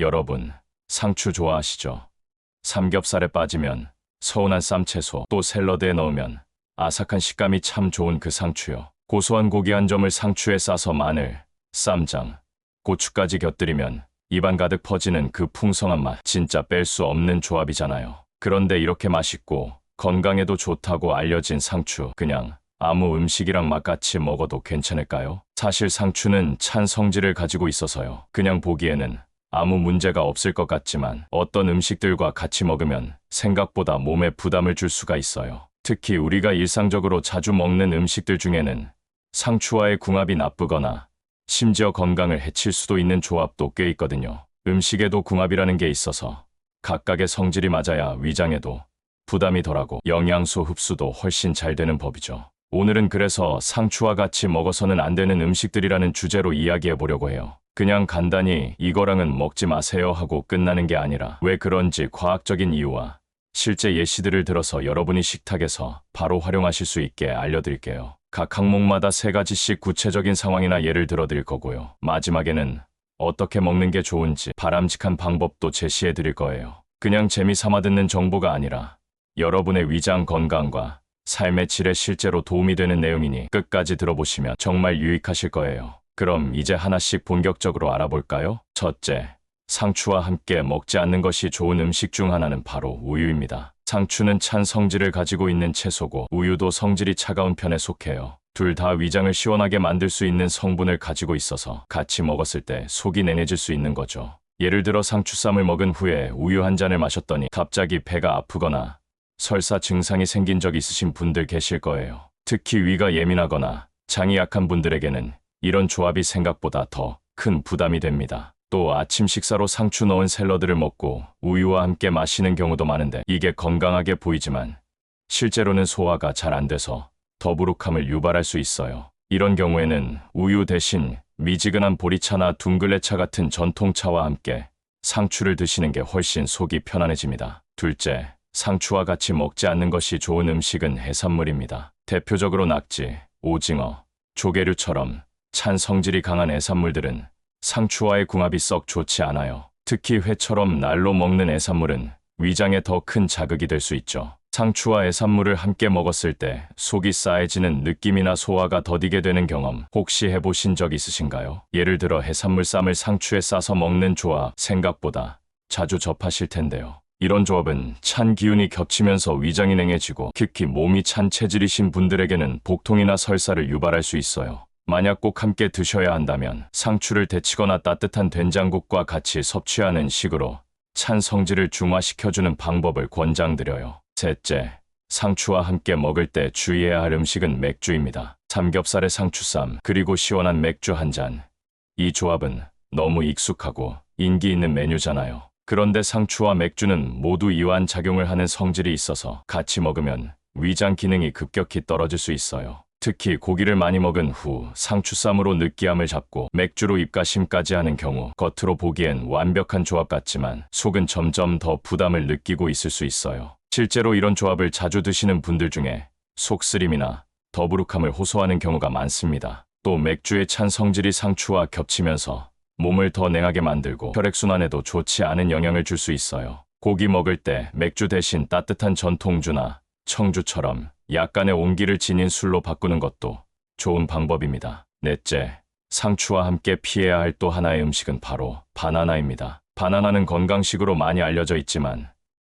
여러분, 상추 좋아하시죠? 삼겹살에 빠지면 서운한 쌈채소, 또 샐러드에 넣으면 아삭한 식감이 참 좋은 그 상추요. 고소한 고기 한 점을 상추에 싸서 마늘, 쌈장, 고추까지 곁들이면 입안 가득 퍼지는 그 풍성한 맛, 진짜 뺄 수 없는 조합이잖아요. 그런데 이렇게 맛있고 건강에도 좋다고 알려진 상추, 그냥 아무 음식이랑 맛같이 먹어도 괜찮을까요? 사실 상추는 찬 성질을 가지고 있어서요. 그냥 보기에는 아무 문제가 없을 것 같지만 어떤 음식들과 같이 먹으면 생각보다 몸에 부담을 줄 수가 있어요. 특히 우리가 일상적으로 자주 먹는 음식들 중에는 상추와의 궁합이 나쁘거나 심지어 건강을 해칠 수도 있는 조합도 꽤 있거든요. 음식에도 궁합이라는 게 있어서 각각의 성질이 맞아야 위장에도 부담이 덜하고 영양소 흡수도 훨씬 잘 되는 법이죠. 오늘은 그래서 상추와 같이 먹어서는 안 되는 음식들이라는 주제로 이야기해 보려고 해요. 그냥 간단히 이거랑은 먹지 마세요 하고 끝나는 게 아니라 왜 그런지 과학적인 이유와 실제 예시들을 들어서 여러분이 식탁에서 바로 활용하실 수 있게 알려드릴게요. 각 항목마다 3가지씩 구체적인 상황이나 예를 들어드릴 거고요. 마지막에는 어떻게 먹는 게 좋은지 바람직한 방법도 제시해 드릴 거예요. 그냥 재미삼아 듣는 정보가 아니라 여러분의 위장 건강과 삶의 질에 실제로 도움이 되는 내용이니 끝까지 들어보시면 정말 유익하실 거예요. 그럼 이제 하나씩 본격적으로 알아볼까요? 첫째, 상추와 함께 먹지 않는 것이 좋은 음식 중 하나는 바로 우유입니다. 상추는 찬 성질을 가지고 있는 채소고 우유도 성질이 차가운 편에 속해요. 둘 다 위장을 시원하게 만들 수 있는 성분을 가지고 있어서 같이 먹었을 때 속이 냉해질 수 있는 거죠. 예를 들어 상추쌈을 먹은 후에 우유 한 잔을 마셨더니 갑자기 배가 아프거나 설사 증상이 생긴 적 있으신 분들 계실 거예요. 특히 위가 예민하거나 장이 약한 분들에게는 이런 조합이 생각보다 더 큰 부담이 됩니다. 또 아침 식사로 상추 넣은 샐러드를 먹고 우유와 함께 마시는 경우도 많은데 이게 건강하게 보이지만 실제로는 소화가 잘 안 돼서 더부룩함을 유발할 수 있어요. 이런 경우에는 우유 대신 미지근한 보리차나 둥글레차 같은 전통차와 함께 상추를 드시는 게 훨씬 속이 편안해집니다. 둘째, 상추와 같이 먹지 않는 것이 좋은 음식은 해산물입니다. 대표적으로 낙지, 오징어, 조개류처럼 찬 성질이 강한 해산물들은 상추와의 궁합이 썩 좋지 않아요. 특히 회처럼 날로 먹는 해산물은 위장에 더 큰 자극이 될 수 있죠. 상추와 해산물을 함께 먹었을 때 속이 싸해지는 느낌이나 소화가 더디게 되는 경험 혹시 해보신 적 있으신가요? 예를 들어 해산물 쌈을 상추에 싸서 먹는 조합 생각보다 자주 접하실 텐데요. 이런 조합은 찬 기운이 겹치면서 위장이 냉해지고 특히 몸이 찬 체질이신 분들에게는 복통이나 설사를 유발할 수 있어요. 만약 꼭 함께 드셔야 한다면 상추를 데치거나 따뜻한 된장국과 같이 섭취하는 식으로 찬 성질을 중화시켜주는 방법을 권장드려요. 셋째, 상추와 함께 먹을 때 주의해야 할 음식은 맥주입니다. 삼겹살에 상추쌈, 그리고 시원한 맥주 한 잔. 이 조합은 너무 익숙하고 인기 있는 메뉴잖아요. 그런데 상추와 맥주는 모두 이완 작용을 하는 성질이 있어서 같이 먹으면 위장 기능이 급격히 떨어질 수 있어요. 특히 고기를 많이 먹은 후 상추쌈으로 느끼함을 잡고 맥주로 입가심까지 하는 경우 겉으로 보기엔 완벽한 조합 같지만 속은 점점 더 부담을 느끼고 있을 수 있어요. 실제로 이런 조합을 자주 드시는 분들 중에 속쓰림이나 더부룩함을 호소하는 경우가 많습니다. 또 맥주의 찬 성질이 상추와 겹치면서 몸을 더 냉하게 만들고 혈액순환에도 좋지 않은 영향을 줄 수 있어요. 고기 먹을 때 맥주 대신 따뜻한 전통주나 청주처럼 약간의 온기를 지닌 술로 바꾸는 것도 좋은 방법입니다. 넷째, 상추와 함께 피해야 할 또 하나의 음식은 바로 바나나입니다. 바나나는 건강식으로 많이 알려져 있지만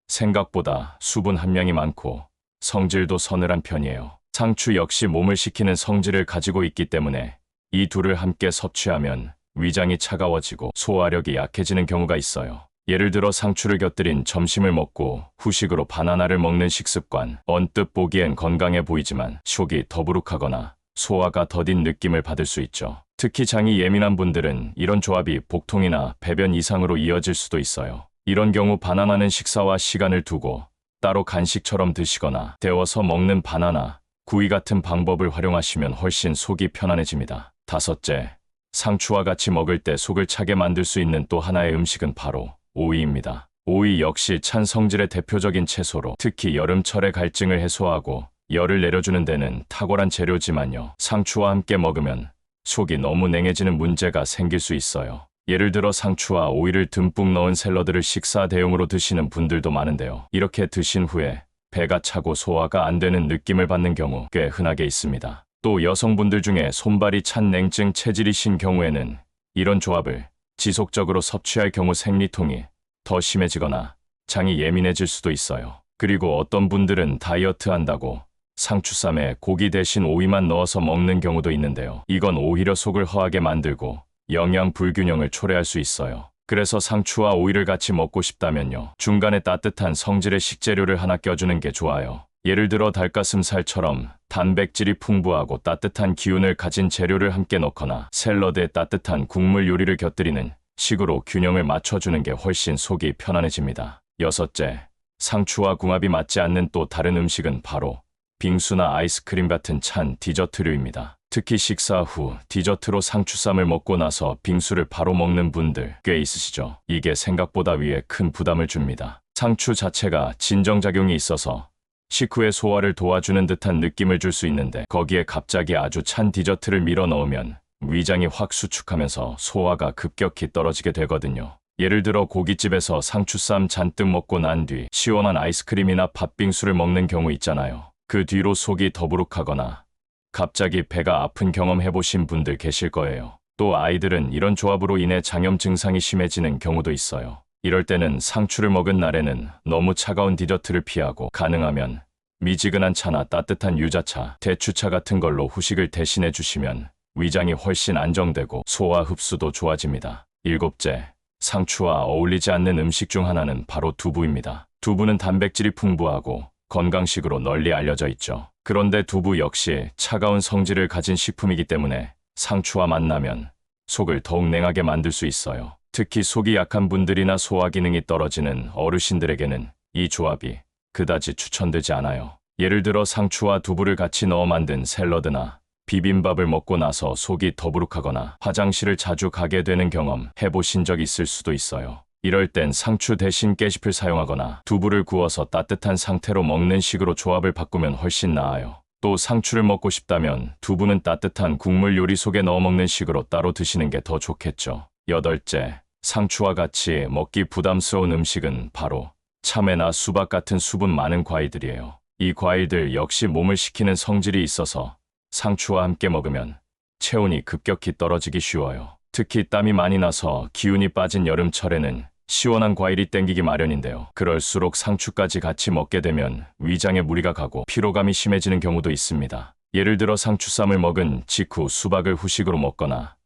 생각보다 수분 함량이 많고 성질도 서늘한 편이에요. 상추 역시 몸을 식히는 성질을 가지고 있기 때문에 이 둘을 함께 섭취하면 위장이 차가워지고 소화력이 약해지는 경우가 있어요. 예를 들어 상추를 곁들인 점심을 먹고 후식으로 바나나를 먹는 식습관, 언뜻 보기엔 건강해 보이지만 속이 더부룩하거나 소화가 더딘 느낌을 받을 수 있죠. 특히 장이 예민한 분들은 이런 조합이 복통이나 배변 이상으로 이어질 수도 있어요. 이런 경우 바나나는 식사와 시간을 두고 따로 간식처럼 드시거나 데워서 먹는 바나나, 구이 같은 방법을 활용하시면 훨씬 속이 편안해집니다. 다섯째, 상추와 같이 먹을 때 속을 차게 만들 수 있는 또 하나의 음식은 바로 오이입니다. 오이 역시 찬 성질의 대표적인 채소로 특히 여름철의 갈증을 해소하고 열을 내려주는 데는 탁월한 재료지만요. 상추와 함께 먹으면 속이 너무 냉해지는 문제가 생길 수 있어요. 예를 들어 상추와 오이를 듬뿍 넣은 샐러드를 식사 대용으로 드시는 분들도 많은데요. 이렇게 드신 후에 배가 차고 소화가 안 되는 느낌을 받는 경우 꽤 흔하게 있습니다. 또 여성분들 중에 손발이 찬 냉증 체질이신 경우에는 이런 조합을 지속적으로 섭취할 경우 생리통이 더 심해지거나 장이 예민해질 수도 있어요. 그리고 어떤 분들은 다이어트 한다고 상추쌈에 고기 대신 오이만 넣어서 먹는 경우도 있는데요. 이건 오히려 속을 허하게 만들고 영양 불균형을 초래할 수 있어요. 그래서 상추와 오이를 같이 먹고 싶다면요, 중간에 따뜻한 성질의 식재료를 하나 껴주는 게 좋아요. 예를 들어 닭가슴살처럼 단백질이 풍부하고 따뜻한 기운을 가진 재료를 함께 넣거나 샐러드에 따뜻한 국물 요리를 곁들이는 식으로 균형을 맞춰주는 게 훨씬 속이 편안해집니다. 여섯째, 상추와 궁합이 맞지 않는 또 다른 음식은 바로 빙수나 아이스크림 같은 찬 디저트류입니다. 특히 식사 후 디저트로 상추쌈을 먹고 나서 빙수를 바로 먹는 분들 꽤 있으시죠? 이게 생각보다 위에 큰 부담을 줍니다. 상추 자체가 진정작용이 있어서 식후의 소화를 도와주는 듯한 느낌을 줄 수 있는데, 거기에 갑자기 아주 찬 디저트를 밀어 넣으면 위장이 확 수축하면서 소화가 급격히 떨어지게 되거든요. 예를 들어 고깃집에서 상추쌈 잔뜩 먹고 난 뒤 시원한 아이스크림이나 팥빙수를 먹는 경우 있잖아요. 그 뒤로 속이 더부룩하거나 갑자기 배가 아픈 경험 해보신 분들 계실 거예요. 또 아이들은 이런 조합으로 인해 장염 증상이 심해지는 경우도 있어요. 이럴 때는 상추를 먹은 날에는 너무 차가운 디저트를 피하고 가능하면 미지근한 차나 따뜻한 유자차, 대추차 같은 걸로 후식을 대신해 주시면 위장이 훨씬 안정되고 소화 흡수도 좋아집니다. 일곱째, 상추와 어울리지 않는 음식 중 하나는 바로 두부입니다. 두부는 단백질이 풍부하고 건강식으로 널리 알려져 있죠. 그런데 두부 역시 차가운 성질을 가진 식품이기 때문에 상추와 만나면 속을 더욱 냉하게 만들 수 있어요. 특히 속이 약한 분들이나 소화 기능이 떨어지는 어르신들에게는 이 조합이 그다지 추천되지 않아요. 예를 들어 상추와 두부를 같이 넣어 만든 샐러드나 비빔밥을 먹고 나서 속이 더부룩하거나 화장실을 자주 가게 되는 경험 해보신 적 있을 수도 있어요. 이럴 땐 상추 대신 깨잎을 사용하거나 두부를 구워서 따뜻한 상태로 먹는 식으로 조합을 바꾸면 훨씬 나아요. 또 상추를 먹고 싶다면 두부는 따뜻한 국물 요리 속에 넣어 먹는 식으로 따로 드시는 게 더 좋겠죠. 여덟째, 상추와 같이 먹기 부담스러운 음식은 바로 참외나 수박 같은 수분 많은 과일들이에요. 이 과일들 역시 몸을 식히는 성질이 있어서 상추와 함께 먹으면 체온이 급격히 떨어지기 쉬워요. 특히 땀이 많이 나서 기운이 빠진 여름철에는 시원한 과일이 땡기기 마련인데요. 그럴수록 상추까지 같이 먹게 되면 위장에 무리가 가고 피로감이 심해지는 경우도 있습니다. 예를 들어 상추쌈을 먹은 직후 수박을 후식으로 먹거나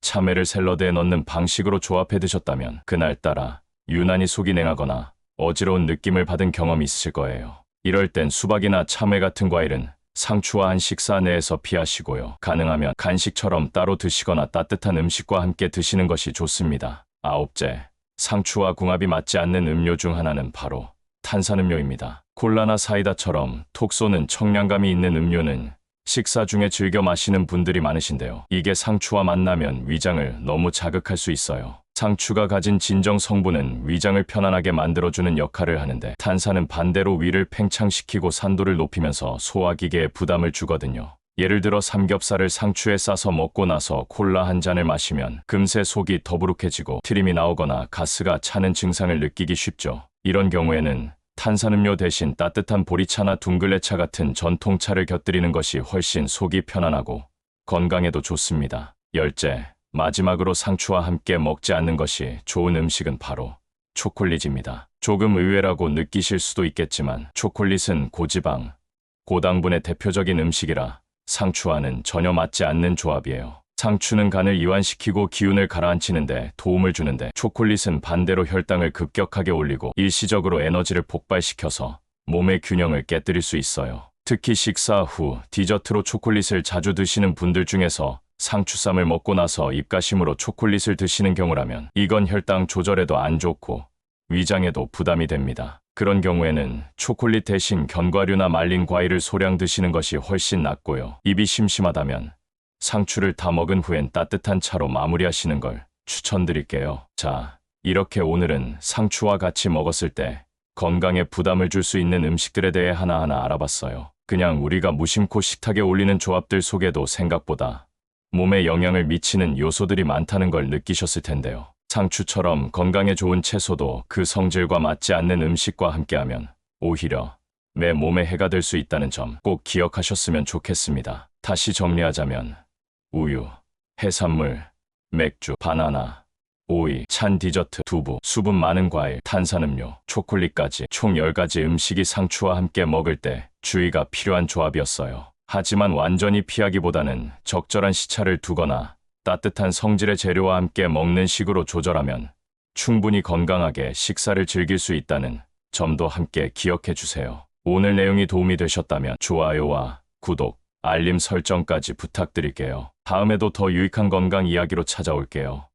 참외를 샐러드에 넣는 방식으로 조합해 드셨다면 그날따라 유난히 속이 냉하거나 어지러운 느낌을 받은 경험이 있으실 거예요. 이럴 땐 수박이나 참외 같은 과일은 상추와 한 식사 내에서 피하시고요, 가능하면 간식처럼 따로 드시거나 따뜻한 음식과 함께 드시는 것이 좋습니다. 아홉째, 상추와 궁합이 맞지 않는 음료 중 하나는 바로 탄산음료입니다. 콜라나 사이다처럼 톡 쏘는 청량감이 있는 음료는 식사 중에 즐겨 마시는 분들이 많으신데요. 이게 상추와 만나면 위장을 너무 자극할 수 있어요. 상추가 가진 진정 성분은 위장을 편안하게 만들어주는 역할을 하는데, 탄산은 반대로 위를 팽창시키고 산도를 높이면서 소화기계에 부담을 주거든요. 예를 들어 삼겹살을 상추에 싸서 먹고 나서 콜라 한 잔을 마시면 금세 속이 더부룩해지고 트림이 나오거나 가스가 차는 증상을 느끼기 쉽죠. 이런 경우에는 탄산음료 대신 따뜻한 보리차나 둥글레차 같은 전통차를 곁들이는 것이 훨씬 속이 편안하고 건강에도 좋습니다. 열째, 마지막으로 상추와 함께 먹지 않는 것이 좋은 음식은 바로 초콜릿입니다. 조금 의외라고 느끼실 수도 있겠지만 초콜릿은 고지방, 고당분의 대표적인 음식이라 상추와는 전혀 맞지 않는 조합이에요. 상추는 간을 이완시키고 기운을 가라앉히는데 도움을 주는데, 초콜릿은 반대로 혈당을 급격하게 올리고 일시적으로 에너지를 폭발시켜서 몸의 균형을 깨뜨릴 수 있어요. 특히 식사 후 디저트로 초콜릿을 자주 드시는 분들 중에서 상추쌈을 먹고 나서 입가심으로 초콜릿을 드시는 경우라면 이건 혈당 조절에도 안 좋고 위장에도 부담이 됩니다. 그런 경우에는 초콜릿 대신 견과류나 말린 과일을 소량 드시는 것이 훨씬 낫고요. 입이 심심하다면 상추를 다 먹은 후엔 따뜻한 차로 마무리하시는 걸 추천드릴게요. 자, 이렇게 오늘은 상추와 같이 먹었을 때 건강에 부담을 줄 수 있는 음식들에 대해 하나하나 알아봤어요. 그냥 우리가 무심코 식탁에 올리는 조합들 속에도 생각보다 몸에 영향을 미치는 요소들이 많다는 걸 느끼셨을 텐데요. 상추처럼 건강에 좋은 채소도 그 성질과 맞지 않는 음식과 함께하면 오히려 내 몸에 해가 될 수 있다는 점 꼭 기억하셨으면 좋겠습니다. 다시 정리하자면 우유, 해산물, 맥주, 바나나, 오이, 찬 디저트, 두부, 수분 많은 과일, 탄산음료, 초콜릿까지 총 10가지 음식이 상추와 함께 먹을 때 주의가 필요한 조합이었어요. 하지만 완전히 피하기보다는 적절한 시차를 두거나 따뜻한 성질의 재료와 함께 먹는 식으로 조절하면 충분히 건강하게 식사를 즐길 수 있다는 점도 함께 기억해 주세요. 오늘 내용이 도움이 되셨다면 좋아요와 구독, 알림 설정까지 부탁드릴게요. 다음에도 더 유익한 건강 이야기로 찾아올게요.